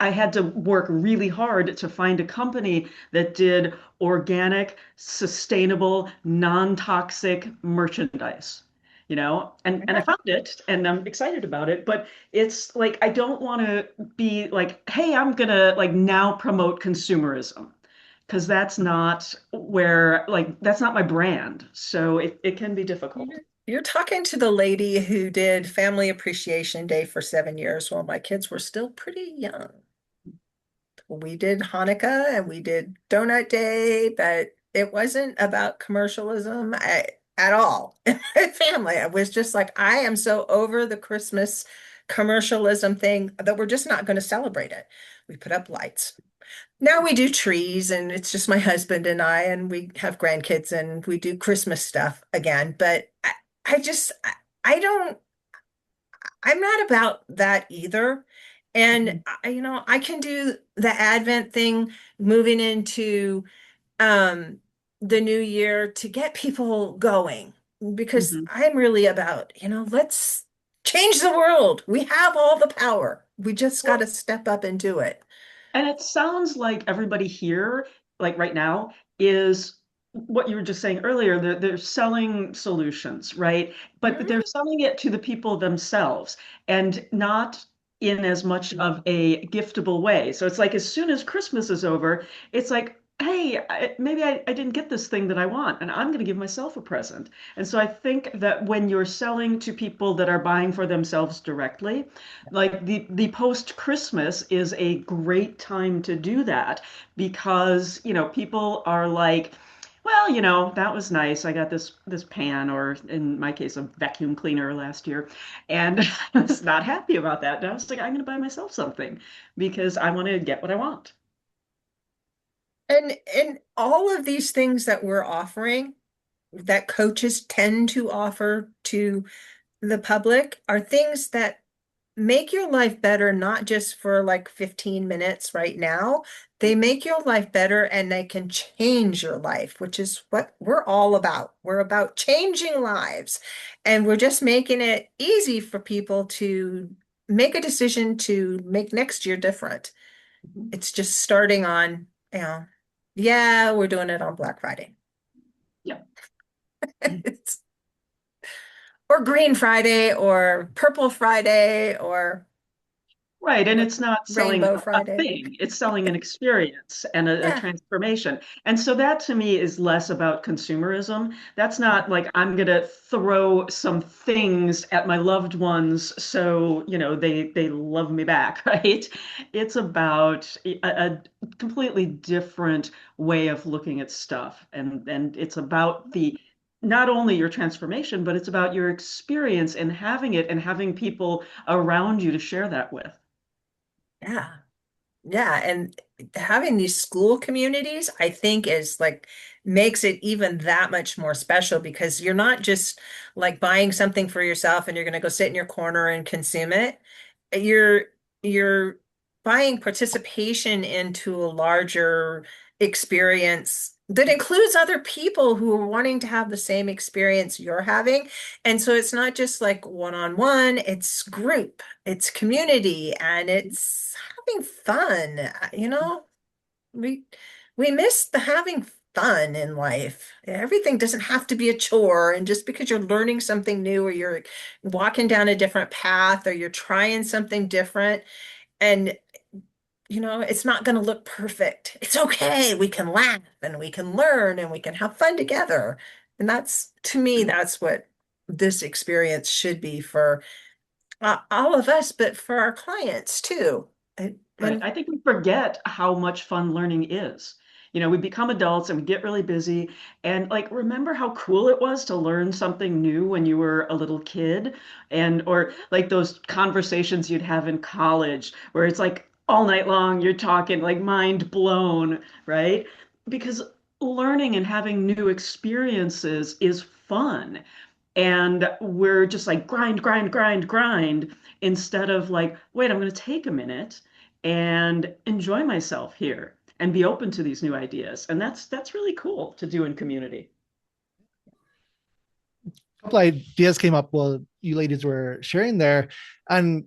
I had to work really hard to find a company that did organic, sustainable, non-toxic merchandise. And I found it and I'm excited about it, but it's like I don't want to be like, hey, I'm gonna like now promote consumerism because that's not my brand. So it can be difficult. You're talking to the lady who did Family Appreciation Day for 7 years while my kids were still pretty young. We did Hanukkah and we did Donut Day, but it wasn't about commercialism at all. Family, I was just like, I am so over the Christmas commercialism thing that we're just not going to celebrate it. We put up lights. Now we do trees, and it's just my husband and I, and we have grandkids, and we do Christmas stuff again. But I just, I don't, I'm not about that either. And I can do the Advent thing moving into um the new year to get people going because Mhm. I'm really about, let's change the world. We have all the power. We just got to step up and do it. And it sounds like everybody here, like right now, is what you were just saying earlier. They're selling solutions, right? But they're Mhm. selling it to the people themselves and not in as much of a giftable way. So it's like as soon as Christmas is over, it's like, hey, maybe I didn't get this thing that I want, and I'm going to give myself a present. And so I think that when you're selling to people that are buying for themselves directly, like the post Christmas is a great time to do that because, people are like, well, that was nice. I got this pan, or in my case, a vacuum cleaner last year, and I was not happy about that. And I was like, I'm going to buy myself something because I want to get what I want. And all of these things that we're offering, that coaches tend to offer to the public, are things that make your life better, not just for like 15 minutes right now. They make your life better and they can change your life, which is what we're all about. We're about changing lives. And we're just making it easy for people to make a decision to make next year different. It's just starting on, yeah, we're doing it on Black Friday. Yeah. It's, or Green Friday or Purple Friday or Right, and it's not selling Rainbow a Friday. thing, it's selling an experience and a Yeah. transformation. And so that to me is less about consumerism. That's not like I'm gonna throw some things at my loved ones so, they love me back, right? It's about a completely different way of looking at stuff. And it's about the not only your transformation, but it's about your experience and having it and having people around you to share that with. Yeah. Yeah, and having these school communities, I think, is like makes it even that much more special because you're not just like buying something for yourself and you're going to go sit in your corner and consume it. You're you're buying participation into a larger experience that includes other people who are wanting to have the same experience you're having. And so it's not just like one-on-one, it's group, it's community, and it's having fun. We we miss the having fun in life. Everything doesn't have to be a chore, and just because you're learning something new or you're walking down a different path or you're trying something different and it's not going to look perfect. It's okay. We can laugh and we can learn and we can have fun together. And that's, to me, that's what this experience should be for all of us, but for our clients too. Right. And I think we forget how much fun learning is. We become adults and we get really busy. And like, remember how cool it was to learn something new when you were a little kid? Or like those conversations you'd have in college where it's like all night long, you're talking like mind blown, right? Because learning and having new experiences is fun. And we're just like grind, grind, grind, grind instead of like, wait, I'm going to take a minute and enjoy myself here and be open to these new ideas. And that's really cool to do in community. A couple ideas came up while you ladies were sharing there. And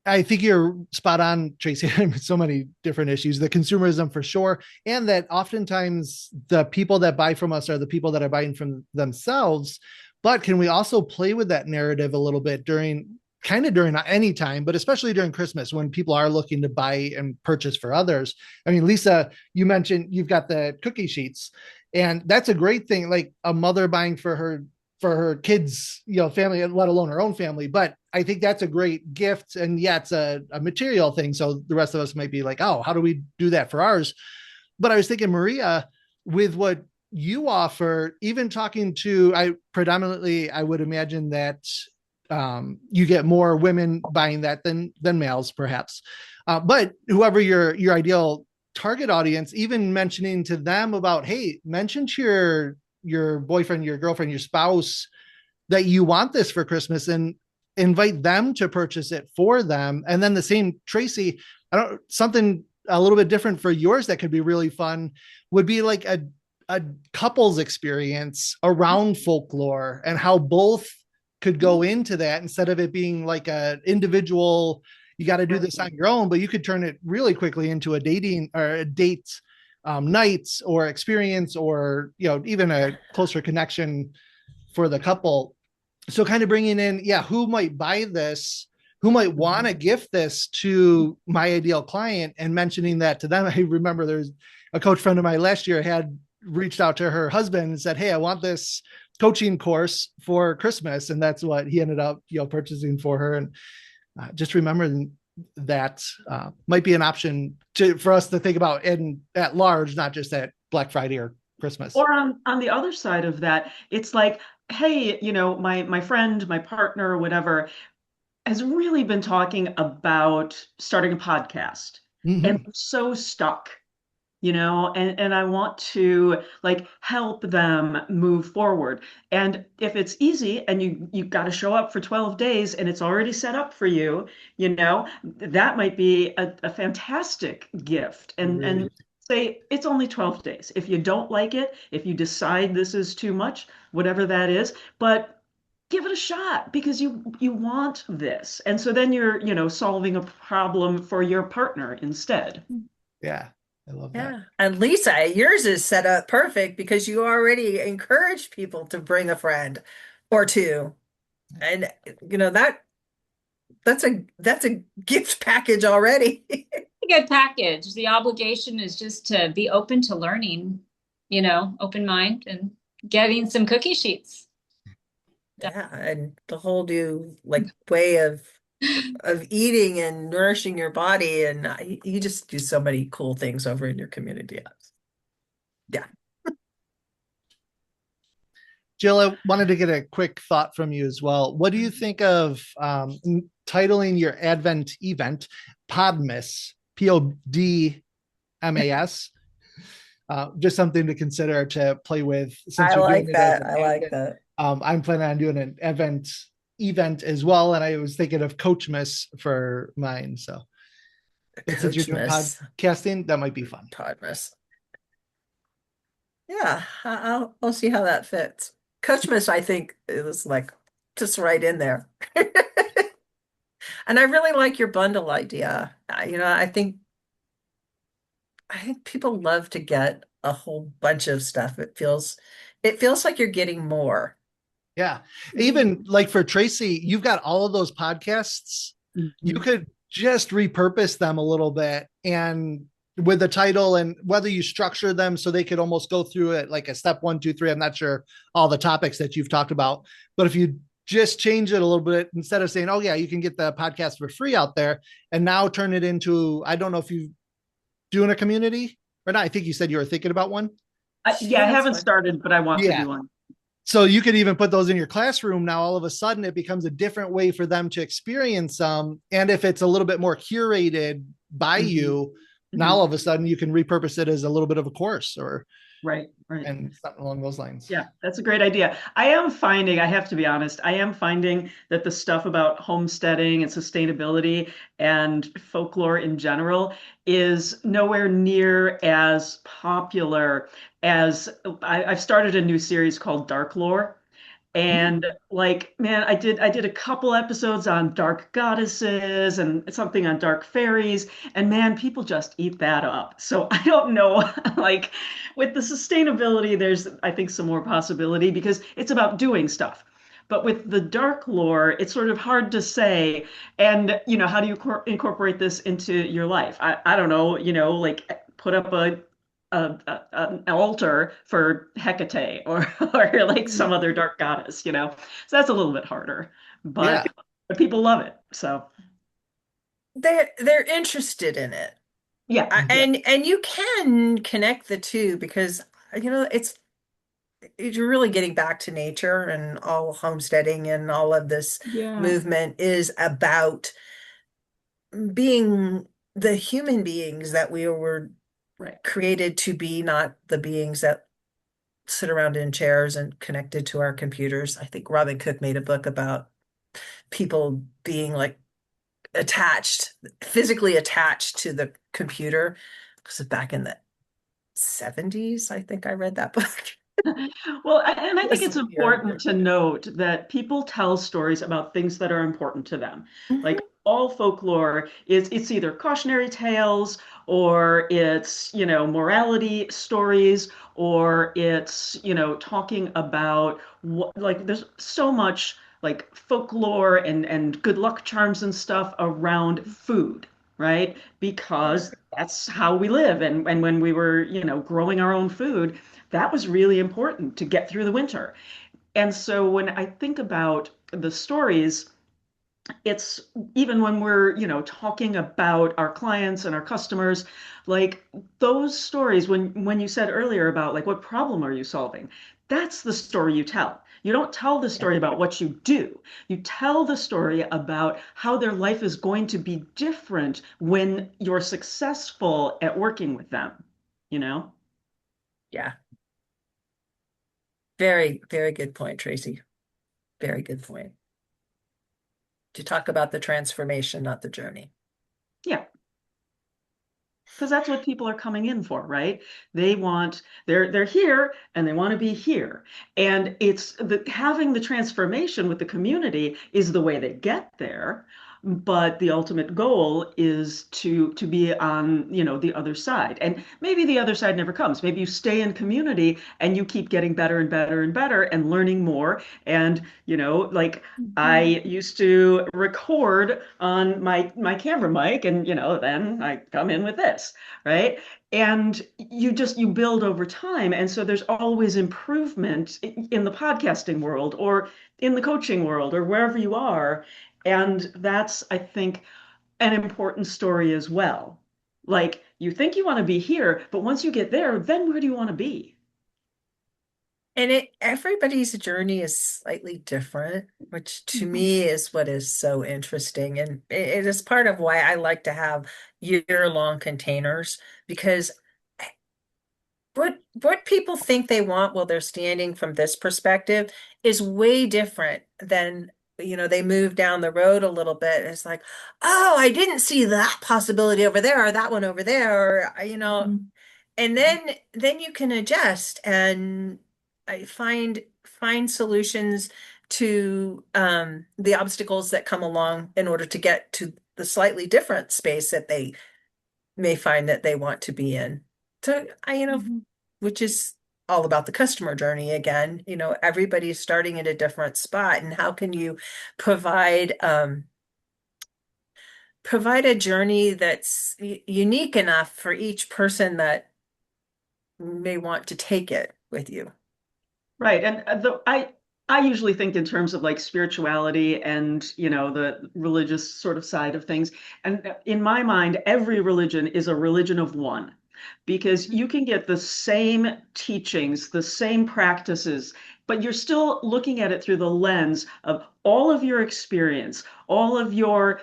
I think you're spot on, Tracy. So many different issues, the consumerism for sure. And that oftentimes the people that buy from us are the people that are buying from themselves. But can we also play with that narrative a little bit during any time, but especially during Christmas when people are looking to buy and purchase for others? I mean, Lisa, you mentioned you've got the cookie sheets, and that's a great thing. Like a mother buying for her kids, family, let alone her own family. But I think that's a great gift. And yeah, it's a material thing. So the rest of us might be like, oh, how do we do that for ours? But I was thinking, Maria, with what you offer, even talking to, I would imagine that you get more women buying that than males, perhaps. But whoever your ideal target audience, even mentioning to them about, hey, mention to your boyfriend, your girlfriend, your spouse that you want this for Christmas, and invite them to purchase it for them. And then the same, Tracy, something a little bit different for yours that could be really fun would be like a couple's experience around folklore and how both could go into that instead of it being like a individual, you got to do this on your own, but you could turn it really quickly into a dating or a date nights or experience, or even a closer connection for the couple. So kind of bringing in, who might buy this, who might want to gift this to my ideal client, and mentioning that to them. I remember there's a coach friend of mine last year had reached out to her husband and said, hey, I want this coaching course for Christmas. And that's what he ended up, purchasing for her. And just remember that might be an option for us to think about at large, not just at Black Friday or Christmas. Or on the other side of that, it's like, hey, my friend, my partner, whatever, has really been talking about starting a podcast, and I'm so stuck, and I want to like help them move forward. And if it's easy and you've got to show up for 12 days and it's already set up for you, that might be a fantastic gift. And say it's only 12 days. If you don't like it, if you decide this is too much, whatever that is, but give it a shot because you want this. And so then you're, solving a problem for your partner instead. Yeah. I love that. Yeah. And Lisa, yours is set up perfect because you already encourage people to bring a friend or two. And that's a gift package already. A good package. The obligation is just to be open to learning, open mind and getting some cookie sheets. Yeah, and the whole new way of eating and nourishing your body, and you just do so many cool things over in your community. Yeah. Jill, I wanted to get a quick thought from you as well. What do you think of titling your Advent event Podmas, Podmas? Just something to consider to play with. Since I you're like doing that. it I like that. I'm planning on doing an Advent event as well, and I was thinking of Coachmas for mine. So since you're doing podcasting, that might be fun. Podmas. Yeah, I'll see how that fits. Coachmas, I think it was like just right in there. And I really like your bundle idea. I think people love to get a whole bunch of stuff. It feels like you're getting more. Yeah. Even like for Tracy, you've got all of those podcasts. You could just repurpose them a little bit, and with the title, and whether you structure them so they could almost go through it like a step 1, 2, 3. I'm not sure all the topics that you've talked about, but if you just change it a little bit, instead of saying, oh yeah, you can get the podcast for free out there, and now turn it into, I don't know if you doing a community or not. I think you said you were thinking about one. I haven't started, but I want to do one. So you could even put those in your classroom. Now, all of a sudden it becomes a different way for them to experience them. And if it's a little bit more curated by you, now all of a sudden you can repurpose it as a little bit of a course or right. And something along those lines. Yeah, that's a great idea. I have to be honest, I am finding that the stuff about homesteading and sustainability and folklore in general is nowhere near as popular as I've started a new series called Dark Lore. And like, man, I did a couple episodes on dark goddesses and something on dark fairies, and man, people just eat that up. So I don't know, like with the sustainability, there's I think some more possibility because it's about doing stuff. But with the dark lore, it's sort of hard to say. And, how do you incorporate this into your life? I don't know, like put up an altar for Hecate or or like some other dark goddess. So that's a little bit harder, Yeah. but people love it. So They're interested in it. yeah, And you can connect the two because you're really getting back to nature, and all homesteading and all of this Yeah. movement is about being the human beings that we were right. created to be, not the beings that sit around in chairs and connected to our computers. I think Robin Cook made a book about people being like physically attached to the computer. Because back in the 70s, I think I read that book. Well, and I It think was it's very, important very to note that people tell stories about things that are important to them. Like good. all folklore it's either cautionary tales or it's, morality stories or it's, talking about what like there's so much like folklore and good luck charms and stuff around food, right? Because Sure. that's how we live. And when we were, growing our own food, that was really important to get through the winter. And so when I think about the stories, it's even when we're, talking about our clients and our customers, like those stories, when you said earlier about like what problem are you solving? That's the story you tell. You don't tell the Yeah. story about what you do. You tell the story about how their life is going to be different when you're successful at working with them, you know? Yeah. Very, very good point, Tracy. Very good point. To talk about the transformation, not the journey. Yeah. Because that's what people are coming in for, right? They're here and they want to be here. And it's having the transformation with the community is the way they get there. But the ultimate goal is to be on, the other side. And maybe the other side never comes. Maybe you stay in community and you keep getting better and better and better and learning more. And, like Mhm. I used to record on my camera mic and then I come in with this, right? And you build over time, and so there's always improvement in the podcasting world or in the coaching world or wherever you are. And that's, I think, an important story as well. Like you think you want to be here, but once you get there, then where do you want to be? And everybody's journey is slightly different, which to Mhm. me is what is so interesting. And it is part of why I like to have year-long containers, because what people think they want while they're standing from this perspective is way different than, they move down the road a little bit. It's like, oh, I didn't see that possibility over there, or that one over there, or, Mhm. and then you can adjust and I find solutions to the obstacles that come along in order to get to the slightly different space that they may find that they want to be in. So Mhm. which is all about the customer journey again. Everybody's starting at a different spot, and how can you provide provide a journey that's unique enough for each person that may want to take it with you. Right. And I usually think in terms of like spirituality and, the religious sort of side of things. And in my mind, every religion is a religion of one because you can get the same teachings, the same practices, but you're still looking at it through the lens of all of your experience, all of your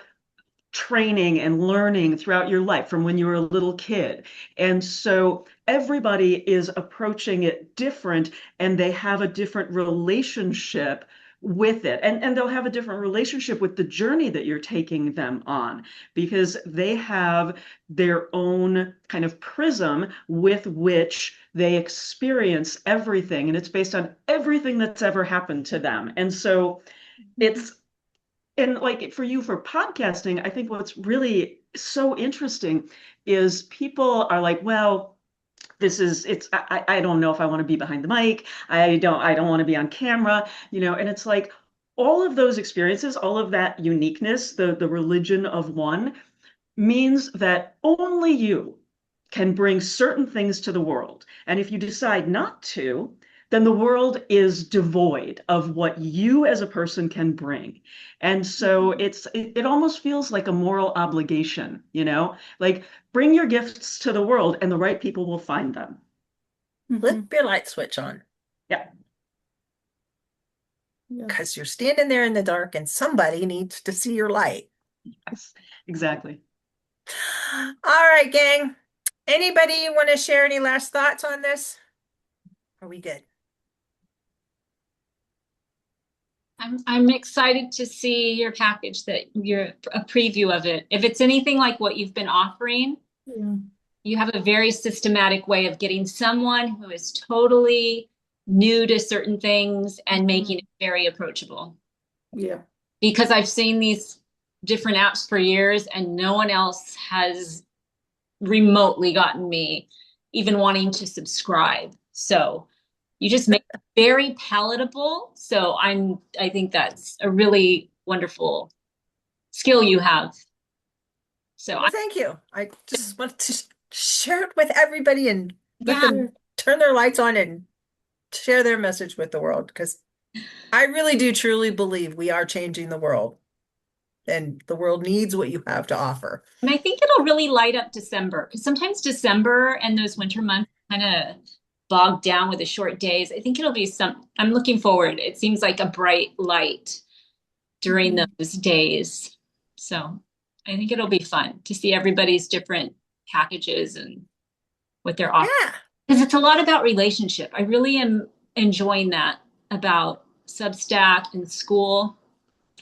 training and learning throughout your life from when you were a little kid. And so everybody is approaching it different and they have a different relationship with it. And they'll have a different relationship with the journey that you're taking them on, because they have their own kind of prism with which they experience everything. And it's based on everything that's ever happened to them. And so it's, and like for you for podcasting, I think what's really so interesting is people are like, well, I don't know if I want to be behind the mic. I don't want to be on camera, and it's like all of those experiences, all of that uniqueness, the religion of one means that only you can bring certain things to the world. And if you decide not to, then the world is devoid of what you as a person can bring. And so it almost feels like a moral obligation, like bring your gifts to the world and the right people will find them. Flip your light switch on. Yeah. Because you're standing there in the dark and somebody needs to see your light. Yes, exactly. All right, gang. Anybody want to share any last thoughts on this? Are we good? I'm excited to see your package, that you're a preview of it. If it's anything like what you've been offering, you have a very systematic way of getting someone who is totally new to certain things and making it very approachable. Yeah. Because I've seen these different apps for years and no one else has remotely gotten me even wanting to subscribe. So you just make it very palatable. So I think that's a really wonderful skill you have. So Well, thank you. I just want to share it with everybody and let Yeah. them turn their lights on and share their message with the world, because I really do truly believe we are changing the world and the world needs what you have to offer. And I think it'll really light up December, because sometimes December and those winter months kind of bogged down with the short days. I think it'll be I'm looking forward. It seems like a bright light during those days. So I think it'll be fun to see everybody's different packages and what they're offering. Yeah. Because it's a lot about relationship. I really am enjoying that about Substack and Skool.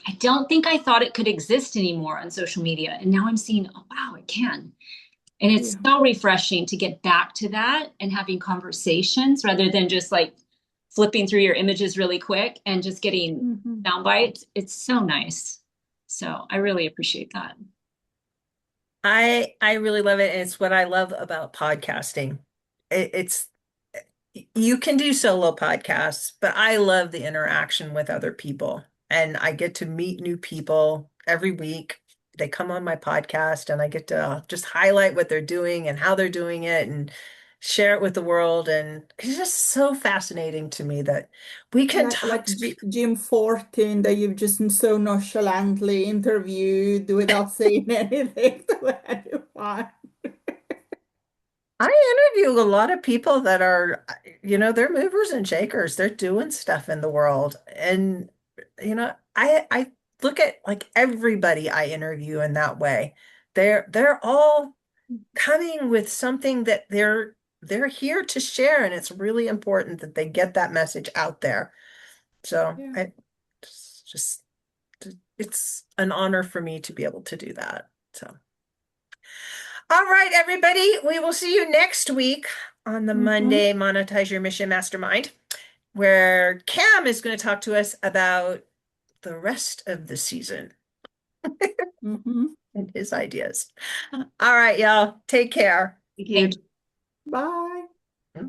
I don't think I thought it could exist anymore on social media. And now I'm seeing, oh, wow, it can. And it's so refreshing to get back to that and having conversations rather than just like flipping through your images really quick and just getting sound bites. It's so nice. So I really appreciate that. I really love it. And it's what I love about podcasting. It's you can do solo podcasts, but I love the interaction with other people. And I get to meet new people every week. They come on my podcast and I get to just highlight what they're doing and how they're doing it and share it with the world. And it's just so fascinating to me that we can talk Like to Jim Fortin that you've just so nonchalantly interviewed without saying anything to anyone. I interview a lot of people that are, they're movers and shakers. They're doing stuff in the world. And, I look at like everybody I interview in that way. They're all coming with something that they're here to share, and it's really important that they get that message out there. So it's it's an honor for me to be able to do that. So. All right, everybody. We will see you next week on the Monday Monetize Your Mission Mastermind, where Cam is going to talk to us about the rest of the season and his ideas. All right, y'all. Take care. Thank you. Bye. Bye.